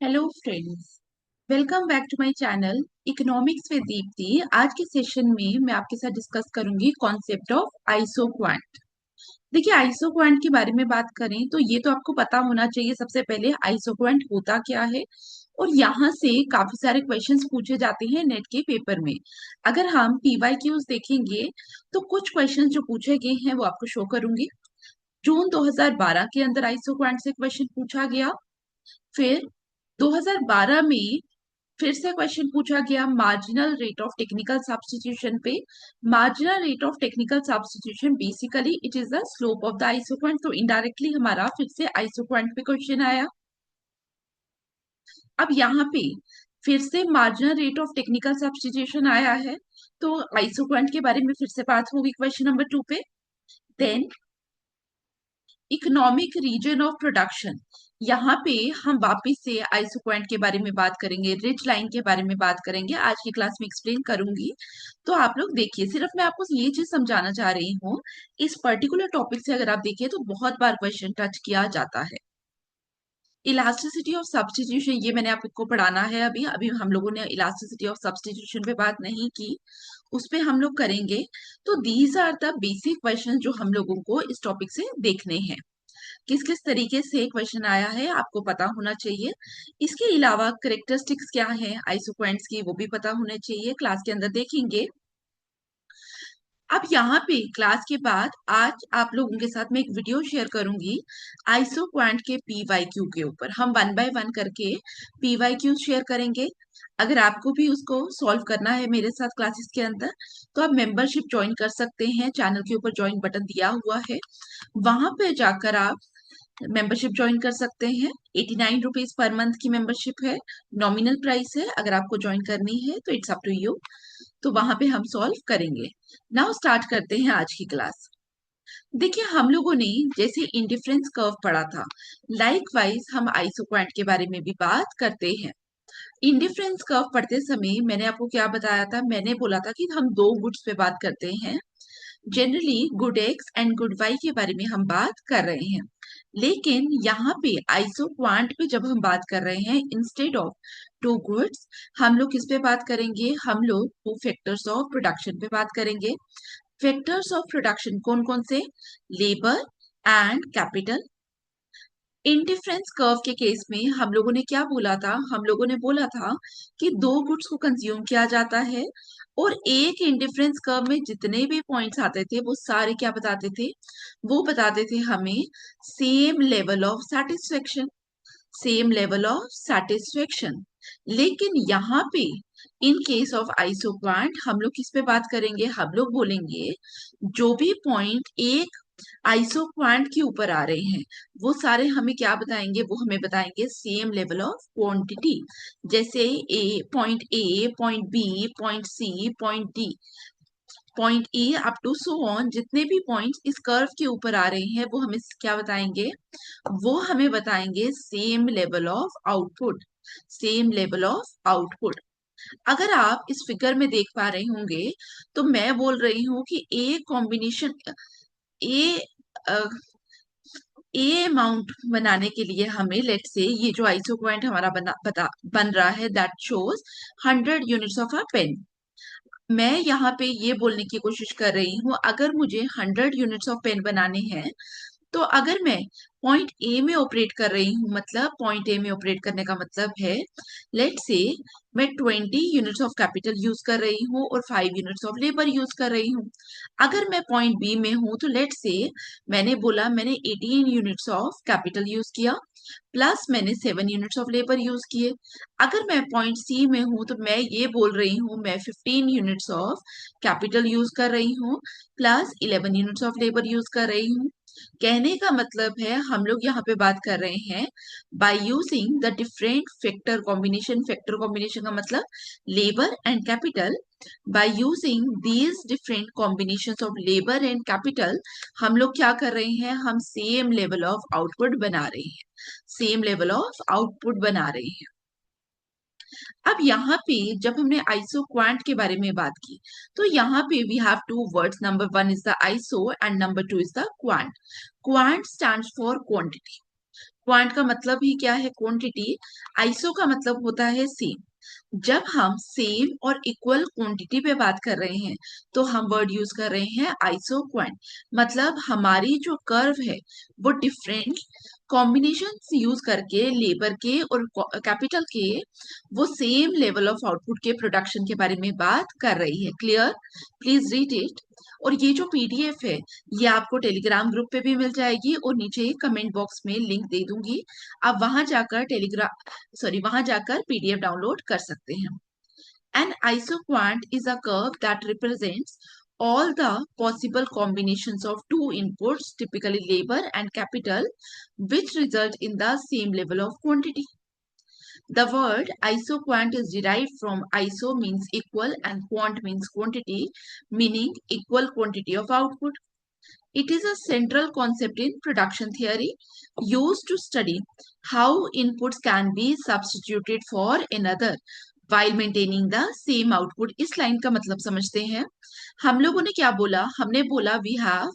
Hello friends. Welcome back to my channel economics with Deepti. आज के session में मैं आपके साथ डिस्कस करूंगी कॉन्सेप्ट ऑफ आइसो क्वांट। देखिए, आइसो क्वांट के बारे में बात करें तो ये तो आपको पता होना चाहिए सबसे पहले आइसो क्वांट होता क्या है। और यहाँ से काफी सारे क्वेश्चंस पूछे जाते हैं नेट के पेपर में। अगर हम पीवाई क्यूज देखेंगे तो कुछ क्वेश्चंस जो पूछे गए हैं वो आपको शो करूंगी। जून 2012 के अंदर आइसो क्वांट से क्वेश्चन पूछा गया। फिर 2012 में फिर से क्वेश्चन पूछा गया marginal rate of technical substitution पे। Marginal rate of technical substitution basically it is the slope of the isoquant, तो इनडायरेक्टली हमारा फिर से आइसोक्वांट पे क्वेश्चन आया। अब यहाँ पे फिर से marginal rate of technical substitution आया है, तो आइसोक्वांट के बारे में फिर से बात होगी क्वेश्चन नंबर 2 पे। Then economic region of production, यहाँ पे हम वापस से आइसोक्वांट के बारे में बात करेंगे, रिज लाइन के बारे में बात करेंगे। आज की क्लास में एक्सप्लेन करूंगी, तो आप लोग देखिए। सिर्फ मैं आपको ये चीज समझाना चाह रही हूँ, इस पर्टिकुलर टॉपिक से अगर आप देखिए तो बहुत बार क्वेश्चन टच किया जाता है। इलास्टिसिटी ऑफ सब्स्टिट्यूशन ये मैंने आपको पढ़ाना है। अभी अभी हम लोगों ने इलास्टिसिटी ऑफ सब्स्टिट्यूशन पे बात नहीं की, उस पे हम लोग करेंगे। तो these are the basic question जो हम लोगों को इस टॉपिक से देखने हैं। किस किस तरीके से क्वेश्चन आया है आपको पता होना चाहिए। इसके अलावा करेक्टरिस्टिक्स क्या है आइसोक्वेंट्स की वो भी पता होने चाहिए, क्लास के अंदर देखेंगे। अब यहाँ पे क्लास के बाद आज आप लोगों के साथ मैं एक वीडियो शेयर करूंगी आइसोक्वांट के पीवाईक्यू के ऊपर। हम वन बाय वन करके पीवाईक्यू शेयर करेंगे। अगर आपको भी उसको सॉल्व करना है मेरे साथ क्लासेस के अंदर, तो आप मेंबरशिप ज्वाइन कर सकते हैं। चैनल के ऊपर ज्वाइन बटन दिया हुआ है, वहां पे जाकर आप मेंबरशिप ज्वाइन कर सकते हैं। 89 रुपीज पर मंथ की मेंबरशिप है, नॉमिनल प्राइस है। अगर आपको ज्वाइन करनी है तो इट्स अप टू यू। तो वहां पे हम सॉल्व करेंगे। नाउ स्टार्ट करते हैं आज की क्लास। देखिए, हम लोगों ने जैसे इंडिफरेंस कर्व पढ़ा था, लाइकवाइज हम आइसोक्वांट के बारे में भी बात करते हैं। इंडिफरेंस कर्व पढ़ते समय मैंने आपको क्या बताया था, मैंने बोला था कि हम दो गुड्स पे बात करते हैं। Generally good X and good Y के बारे में हम बात कर रहे हैं, लेकिन यहाँ पे आइसो क्वांट पे जब हम बात कर रहे हैं, इंस्टेड ऑफ टू गुड्स हम लोग किस पे बात करेंगे, हम लोग टू फैक्टर्स ऑफ प्रोडक्शन पे बात करेंगे। फैक्टर्स ऑफ प्रोडक्शन कौन कौन से, labour and capital. Indifference curve के केस में हम लोगों ने क्या बोला था, हम लोगों ने बोला था कि दो गुड्स को कंज्यूम किया जाता है, और एक इंडिफरेंस कर्व में जितने भी पॉइंट्स आते थे वो सारे क्या बताते थे, वो बताते थे हमें same level of satisfaction, same level of satisfaction. लेकिन यहाँ पे इन केस ऑफ आइसोक्वांट हम लोग किस पे बात करेंगे, हम लोग बोलेंगे जो भी पॉइंट एक आइसोक्वांट के ऊपर आ रहे हैं वो सारे हमें क्या बताएंगे, वो हमें बताएंगे सेम लेवल ऑफ क्वांटिटी। जैसे A, point B, point C, point D, point A up to so on, जितने भी पॉइंट्स इस कर्व के ऊपर आ रहे हैं वो हमें क्या बताएंगे, वो हमें बताएंगे same level of output, same level of output. अगर आप इस फिगर में देख पा रहे होंगे तो मैं बोल रही हूँ कि a combination, A A amount बनाने के लिए हमें लेट से ये जो आइसो पॉइंट हमारा बन रहा है that shows 100 units of a pen. मैं यहाँ पे ये बोलने की कोशिश कर रही हूँ अगर मुझे 100 यूनिट्स ऑफ पेन बनाने हैं, तो अगर मैं पॉइंट ए में ऑपरेट कर रही हूँ, मतलब पॉइंट ए में ऑपरेट करने का मतलब है लेट से मैं 20 यूनिट्स ऑफ कैपिटल यूज कर रही हूँ और 5 यूनिट्स ऑफ लेबर यूज कर रही हूँ। अगर मैं पॉइंट बी में हूँ तो लेट से मैंने बोला मैंने 18 यूनिट्स ऑफ कैपिटल यूज किया, प्लस मैंने 7 यूनिट्स ऑफ लेबर यूज किए। अगर मैं पॉइंट सी में हूं तो मैं ये बोल रही हूँ मैं 15 यूनिट्स ऑफ कैपिटल यूज कर रही हूँ, plus 11 units of labour use कर रही हूँ। कहने का मतलब है हम लोग यहाँ पे बात कर रहे हैं by using the different factor combination. Factor combination का मतलब labour and capital. By using these different combinations of labour and capital हम लोग क्या कर रहे हैं, हम सेम लेवल ऑफ आउटपुट बना रहे हैं, सेम लेवल ऑफ आउटपुट बना रहे हैं। अब यहाँ पे जब हमने आइसो क्वांट के बारे में बात की, तो यहाँ पे we have two words, number one is the iso and number two is the quant. Quant stands for quantity. Quant का मतलब ही क्या है? क्वांटिटी। आइसो का मतलब होता है सेम। जब हम सेम और इक्वल क्वांटिटी पे बात कर रहे हैं तो हम वर्ड यूज कर रहे हैं आइसो क्वांट। मतलब हमारी जो कर्व है वो डिफरेंट कॉम्बिनेशंस यूज करके लेबर के और कैपिटल के वो सेम लेवल ऑफ आउटपुट के प्रोडक्शन के बारे में बात कर रही है। क्लियर? Please read it. और ये जो पीडीएफ है ये आपको टेलीग्राम ग्रुप पे भी मिल जाएगी और नीचे कमेंट बॉक्स में लिंक दे दूंगी। आप वहां जाकर वहां जाकर पीडीएफ डाउनलोड कर सकते हैं। An isoquant is a curve that represents all the possible combinations of two inputs, typically labor and capital, which result in the same level of quantity. The word isoquant is derived from iso means equal and quant means quantity, meaning equal quantity of output. It is a central concept in production theory used to study how inputs can be substituted for another while maintaining the same output। इस line का मतलब समझते हैं। हम लोगों ने क्या बोला? हमने बोला we have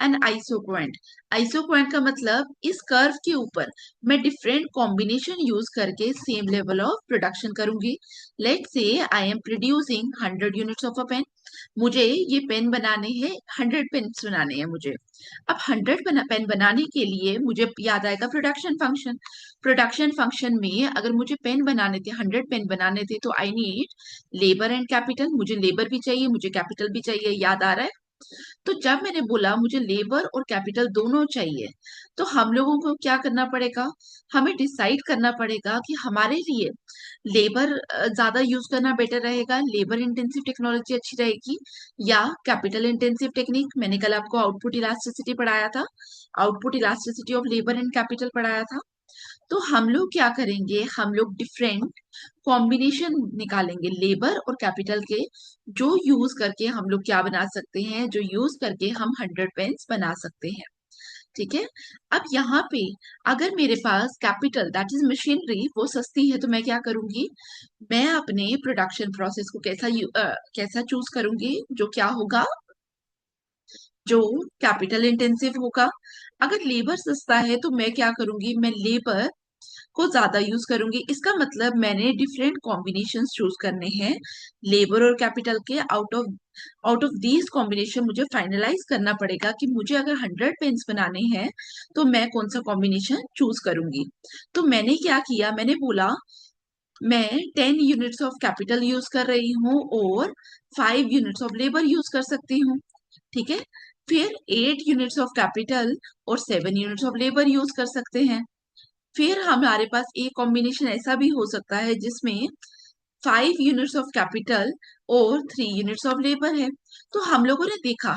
an isoquant. Isoquant का मतलब इस कर्व के ऊपर मैं डिफरेंट कॉम्बिनेशन यूज करके सेम लेवल ऑफ प्रोडक्शन करूंगी। Let say I am producing 100 units of a pen. मुझे ये पेन बनाने हैं, 100 पेन्स बनाने हैं मुझे। अब 100 पेन बनाने के लिए मुझे याद आएगा प्रोडक्शन फंक्शन। प्रोडक्शन फंक्शन में अगर मुझे पेन बनाने थे, 100 पेन बनाने थे, तो I need labour and capital. मुझे लेबर भी चाहिए, मुझे कैपिटल भी चाहिए। याद आ रहा है? तो जब मैंने बोला मुझे लेबर और कैपिटल दोनों चाहिए तो हम लोगों को क्या करना पड़ेगा? हमें डिसाइड करना पड़ेगा कि हमारे लिए लेबर ज्यादा यूज करना बेटर रहेगा, लेबर इंटेंसिव टेक्नोलॉजी अच्छी रहेगी, या कैपिटल इंटेंसिव टेक्निक। मैंने कल आपको आउटपुट इलास्टिसिटी पढ़ाया था, output elasticity of labour and capital पढ़ाया था। तो हम लोग क्या करेंगे? हम लोग डिफरेंट कॉम्बिनेशन निकालेंगे लेबर और कैपिटल के, जो यूज करके हम लोग क्या बना सकते हैं, जो यूज करके हम 100 पेन्स बना सकते हैं। ठीक है? अब यहाँ पे अगर मेरे पास कैपिटल दैट इज मशीनरी वो सस्ती है तो मैं क्या करूंगी? मैं अपने प्रोडक्शन प्रोसेस को कैसा चूज करूंगी? जो क्या होगा? जो कैपिटल इंटेंसिव होगा। अगर लेबर सस्ता है तो मैं क्या करूंगी? मैं लेबर को ज्यादा यूज करूंगी। इसका मतलब मैंने डिफरेंट कॉम्बिनेशंस चूज करने हैं लेबर और कैपिटल के। आउट ऑफ दीज कॉम्बिनेशन मुझे फाइनलाइज करना पड़ेगा कि मुझे अगर 100 पेन्स बनाने हैं तो मैं कौन सा कॉम्बिनेशन चूज करूंगी। तो मैंने क्या किया? मैंने बोला मैं 10 यूनिट्स ऑफ कैपिटल यूज कर रही हूँ और 5 यूनिट्स ऑफ लेबर यूज कर सकती हूँ। ठीक है? फिर 8 यूनिट्स ऑफ कैपिटल और 7 यूनिट्स ऑफ लेबर यूज कर सकते हैं। फिर हमारे पास एक कॉम्बिनेशन ऐसा भी हो सकता है जिसमें 5 यूनिट्स ऑफ कैपिटल और 3 यूनिट्स ऑफ लेबर है। तो हम लोगों ने देखा,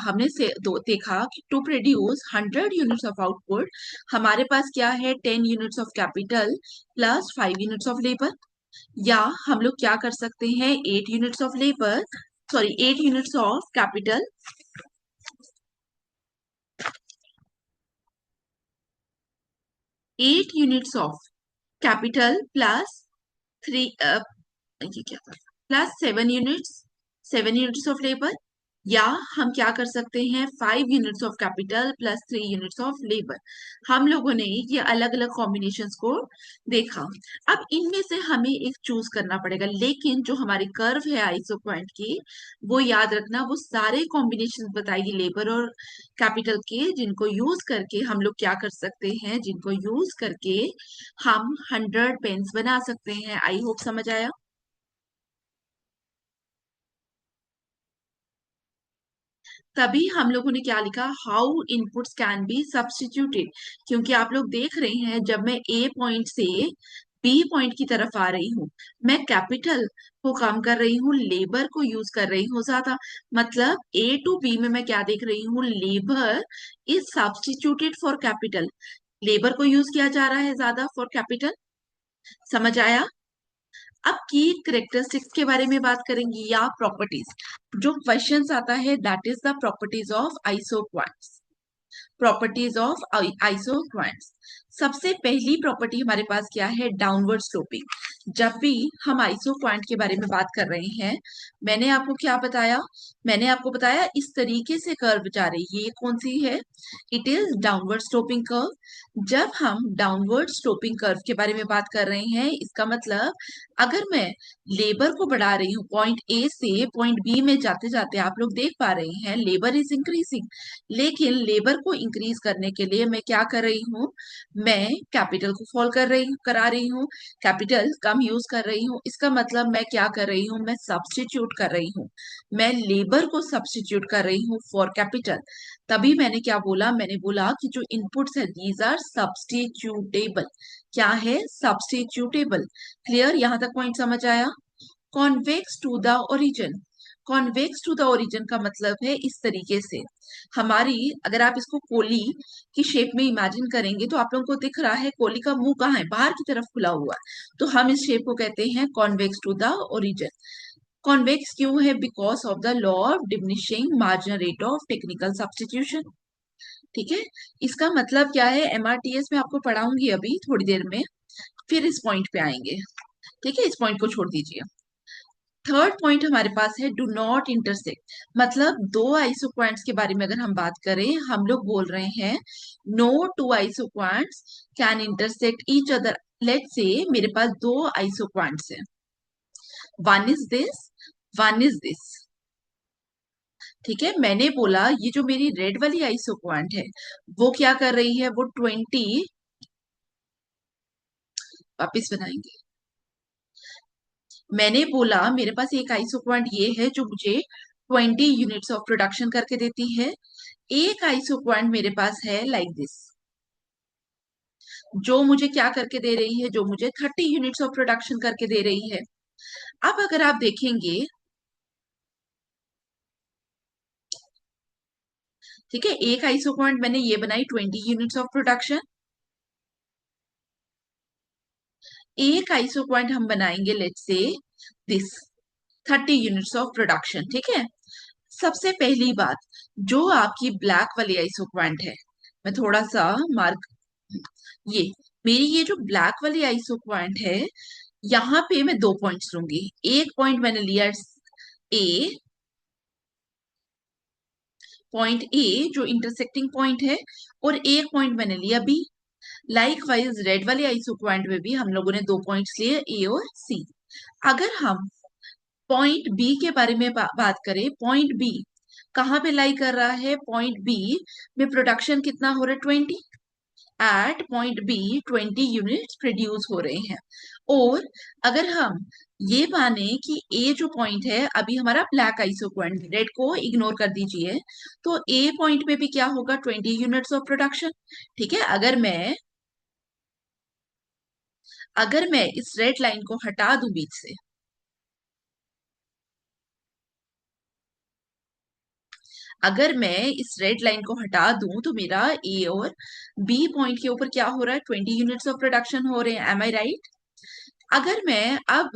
देखा कि to produce 100 units of output हमारे पास क्या है? 10 units of capital plus 5 units of labour. या हम लोग क्या कर सकते हैं? 8 units of capital, 8 units of capital plus three ये क्या था? Plus 7 units of labour. या हम क्या कर सकते हैं? 5 units of capital plus 3 units of labour. हम लोगों ने ये अलग अलग कॉम्बिनेशंस को देखा। अब इनमें से हमें एक चूज करना पड़ेगा, लेकिन जो हमारी कर्व है आइसो पॉइंट की, वो याद रखना वो सारे कॉम्बिनेशंस बताएगी लेबर और कैपिटल के, जिनको यूज करके हम लोग क्या कर सकते हैं, जिनको यूज करके हम 100 पेन्स बना सकते हैं। आई होप समझ आया। तभी हम लोगों ने क्या लिखा? How inputs can be substituted. क्योंकि आप लोग देख रहे हैं जब मैं ए पॉइंट से बी पॉइंट की तरफ आ रही हूँ, मैं कैपिटल को कम कर रही हूँ, लेबर को यूज कर रही हूँ ज्यादा। मतलब ए टू बी में मैं क्या देख रही हूँ? Labour is substituted for capital. Labour को यूज किया जा रहा है ज्यादा फॉर कैपिटल। समझ आया? अब की करेक्टरिस्टिक्स के बारे में बात करेंगे या प्रॉपर्टीज। जो क्वेश्चंस आता है that is the properties of isoquants. Properties of isoquants. सबसे पहली प्रॉपर्टी हमारे पास क्या है? Downward sloping. जब भी हम आइसो पॉइंट के बारे में बात कर रहे हैं, मैंने आपको क्या बताया? मैंने आपको बताया इस तरीके से कर्व जा रही है। ये कौन सी है? It is downward sloping curve. जब हम डाउनवर्ड स्लोपिंग कर्व के बारे में बात कर रहे हैं, इसका मतलब अगर मैं लेबर को बढ़ा रही हूँ पॉइंट ए से पॉइंट बी में जाते जाते, आप लोग देख पा रहे हैं लेबर इज इंक्रीजिंग, लेकिन लेबर को इंक्रीज करने के लिए मैं क्या कर रही हूँ? मैं कैपिटल को फॉल करा रही हूँ, कैपिटल कम यूज कर रही हूँ। इसका मतलब मैं क्या कर रही हूँ? मैं सब्स्टिट्यूट कर रही हूँ, मैं लेबर को सब्स्टिट्यूट कर रही हूँ फॉर कैपिटल। तभी मैंने क्या बोला? मैंने बोला कि जो इनपुट्स है दीज आर सब्स्टिट्यूटेबल। क्या है? सब्स्टिट्यूटेबल। क्लियर? यहां तक पॉइंट समझ आया? Convex to the origin. Convex to the origin का मतलब है इस तरीके से, हमारी अगर आप इसको कोली की शेप में इमेजिन करेंगे तो आप लोगों को दिख रहा है कोली का मुंह कहाँ है? बाहर की तरफ खुला हुआ है। तो हम इस शेप को कहते हैं convex to the origin. Convex क्यों है? Because of the law of diminishing marginal rate of technical substitution. ठीक है, इसका मतलब क्या है? एमआरटीएस में आपको पढ़ाऊंगी अभी थोड़ी देर में, फिर इस पॉइंट पे आएंगे। ठीक है, इस पॉइंट को छोड़ दीजिए। थर्ड पॉइंट हमारे पास है डू नॉट इंटरसेक्ट। मतलब दो आइसो पॉइंट्स के बारे में अगर हम बात करें, हम लोग बोल रहे हैं no two iso points can intersect each other. Let say मेरे पास दो आइसो पॉइंट्स है, one is this, one is this. ठीक है, मैंने बोला ये जो मेरी रेड वाली आइसो पॉइंट है वो क्या कर रही है? वो 20, वापिस बनाएंगे। मैंने बोला मेरे पास एक आइसो पॉइंट ये है जो मुझे 20 यूनिट्स ऑफ प्रोडक्शन करके देती है। एक आइसो पॉइंट मेरे पास है लाइक दिस, जो मुझे क्या करके दे रही है? जो मुझे 30 यूनिट्स ऑफ प्रोडक्शन करके दे रही है। अब अगर आप देखेंगे, ठीक है, एक आइसो पॉइंट मैंने ये बनाई 20 यूनिट्स ऑफ प्रोडक्शन, एक आइसो पॉइंट हम बनाएंगे late say this 30 units of production. ठीक है, सबसे पहली बात, जो आपकी ब्लैक वाली आइसो पॉइंट है, मैं थोड़ा सा मार्क, ये मेरी ये जो ब्लैक वाली आइसो पॉइंट है, यहाँ पे मैं दो पॉइंट्स लूंगी। एक पॉइंट मैंने लिया ए, पॉइंट ए जो इंटरसेक्टिंग पॉइंट है, और एक पॉइंट मैंने लिया बी। लाइक वाइज रेड वाली आइसो पॉइंट में भी हम लोगों ने दो पॉइंट्स लिए, ए और सी। अगर हम पॉइंट बी के बारे में बात करें, पॉइंट बी कहाँ पे लाई कर रहा है? पॉइंट बी में प्रोडक्शन कितना हो रहा है? 20। At point B 20 units produce हो रहे हैं। और अगर हम ये माने कि ए जो पॉइंट है अभी हमारा ब्लैक आइसो पॉइंट, रेड को इग्नोर कर दीजिए, तो ए पॉइंट पे भी क्या होगा? 20 यूनिट्स ऑफ प्रोडक्शन। ठीक है, अगर मैं इस रेड लाइन को हटा दूं बीच से, अगर मैं इस रेड लाइन को हटा दूं तो मेरा ए और बी पॉइंट के ऊपर क्या हो रहा है? 20 यूनिट्स ऑफ प्रोडक्शन हो रहे हैं। एम आई राइट? अगर मैं अब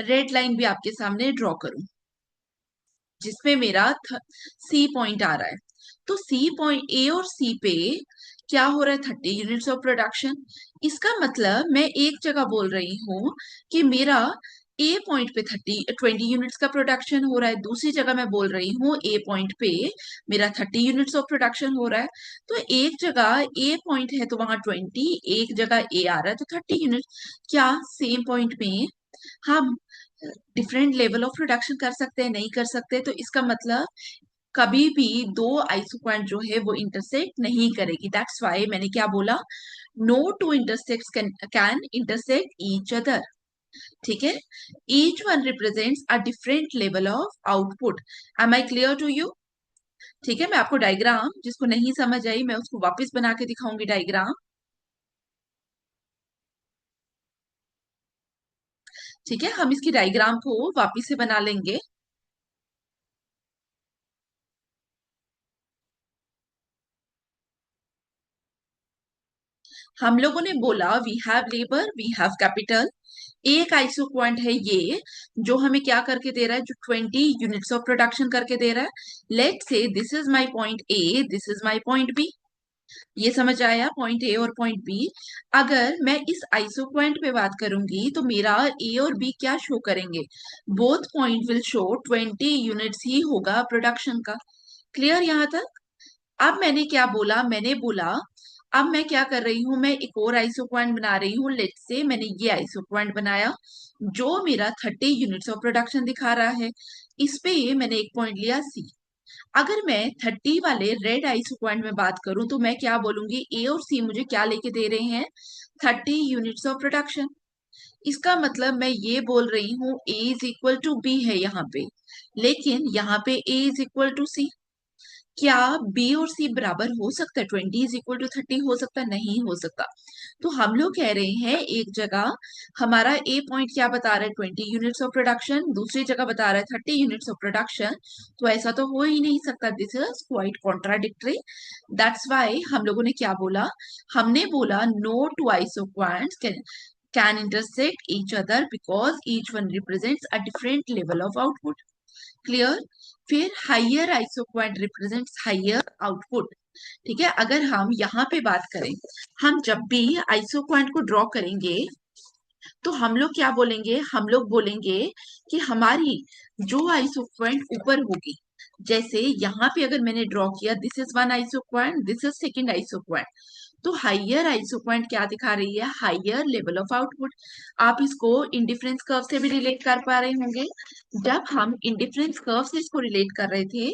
रेड लाइन भी आपके सामने ड्रॉ करूं जिसमें मेरा सी पॉइंट आ रहा है, तो सी पॉइंट, ए और सी पे क्या हो रहा है? 30 यूनिट्स ऑफ प्रोडक्शन। इसका मतलब मैं एक जगह बोल रही हूँ कि मेरा ए पॉइंट पे 20 यूनिट्स का प्रोडक्शन हो रहा है, दूसरी जगह मैं बोल रही हूँ ए पॉइंट पे मेरा 30 यूनिट्स ऑफ प्रोडक्शन हो रहा है। तो एक जगह ए पॉइंट है तो वहां 20, एक जगह ए आ रहा है तो 30 यूनिट। क्या सेम पॉइंट में हम डिफरेंट लेवल ऑफ प्रोडक्शन कर सकते हैं? नहीं कर सकते। तो इसका मतलब कभी भी दो आइसो पॉइंट जो है वो इंटरसेक्ट नहीं करेगी। दैट्स वाई मैंने क्या बोला? No two intersect can intersect each other. ठीक है, each one represents a different level of output. Am I clear to you? ठीक है, मैं आपको डायग्राम, जिसको नहीं समझ आई मैं उसको वापस बना के दिखाऊंगी डायग्राम। ठीक है, हम इसकी डायग्राम को वापस से बना लेंगे। हम लोगों ने बोला we have labour, we have capital. एक आइसो पॉइंट है ये जो हमें क्या करके दे रहा है? जो 20 यूनिट्स ऑफ प्रोडक्शन करके दे रहा है। Let say this is my point A, this is my point B. ये समझ आया पॉइंट ए और पॉइंट बी। अगर मैं इस आइसोक्वेंट पे बात करूंगी तो मेरा ए और बी क्या शो करेंगे? Both point will show 20 units ही होगा प्रोडक्शन का। क्लियर यहां तक? अब मैंने क्या बोला, मैंने बोला अब मैं क्या कर रही हूं, मैं एक और आइसोक्वेंट बना रही हूँ। लेट से मैंने ये आइसोक्वेंट बनाया जो मेरा 30 यूनिट्स ऑफ प्रोडक्शन दिखा रहा है। इस पे मैंने एक पॉइंट लिया सी। अगर मैं 30 वाले रेड आइसोक्वेंट में बात करूं तो मैं क्या बोलूंगी, ए और सी मुझे क्या लेके दे रहे हैं? 30 यूनिट्स ऑफ प्रोडक्शन। इसका मतलब मैं ये बोल रही हूँ ए इज इक्वल टू बी है यहाँ पे, लेकिन यहाँ पे ए इज इक्वल टू सी। क्या बी और सी बराबर हो सकता है? 20 इज इक्वल टू 30 हो सकता है? नहीं हो सकता। तो हम लोग कह रहे हैं एक जगह हमारा ए पॉइंट क्या बता रहा है, 20 यूनिट्स ऑफ प्रोडक्शन, दूसरी जगह बता रहा है 30 यूनिट्स ऑफ प्रोडक्शन। तो ऐसा तो हो ही नहीं सकता, this is quite contradictory. That's why हम लोगों ने क्या बोला, हमने बोला no two isoquants can intersect each other because each one represents a different level of output. Clear? फिर higher isoquant represents higher output. ठीक है, अगर हम यहाँ पे बात करें, हम जब भी आइसोक्वांट को ड्रॉ करेंगे तो हम लोग क्या बोलेंगे, हम लोग बोलेंगे कि हमारी जो आइसोक्वांट ऊपर होगी, जैसे यहाँ पे अगर मैंने ड्रॉ किया, this is one isoquant, this is second isoquant. तो हाइयर आइसोक्वांट क्या दिखा रही है? Higher level of output. आप इसको इंडिफरेंस कर्व से भी रिलेट कर पा रहे होंगे। जब हम इंडिफरेंस कर्व से इसको रिलेट कर रहे थे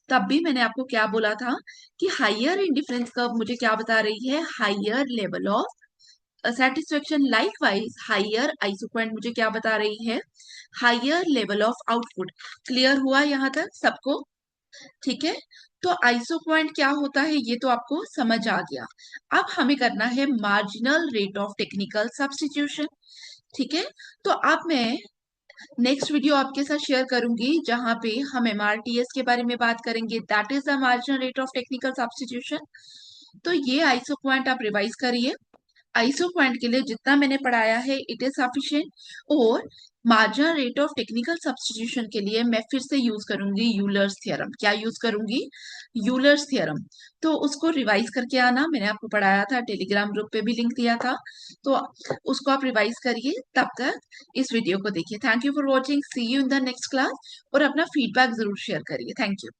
तब भी मैंने आपको क्या बोला था कि हाइयर इंडिफरेंस कर्व मुझे क्या बता रही है? Higher level of satisfaction. Likewise higher isoquant मुझे क्या बता रही है? Higher level of output. Clear हुआ यहाँ तक सबको? ठीक है, तो आइसोक्वेंट क्या होता है ये तो आपको समझ आ गया। अब हमें करना है marginal rate of technical substitution. ठीक है, तो अब मैं नेक्स्ट वीडियो आपके साथ शेयर करूंगी जहां पे हम एमआरटीएस के बारे में बात करेंगे, that is the marginal rate of technical substitution. तो ये आइसोक्वेंट आप रिवाइज करिए। आइसोक्वांट के लिए जितना मैंने पढ़ाया है इट इज सफिशिएंट। और marginal rate of technical substitution के लिए मैं फिर से यूज करूंगी यूलर्स थ्योरम। क्या यूज करूंगी? Euler's theorem. तो उसको रिवाइज करके आना, मैंने आपको पढ़ाया था, टेलीग्राम ग्रुप पे भी लिंक दिया था, तो उसको आप रिवाइज करिए। तब तक इस वीडियो को देखिए। Thank you for watching, see you in the next class. और अपना फीडबैक जरूर शेयर करिए। Thank you.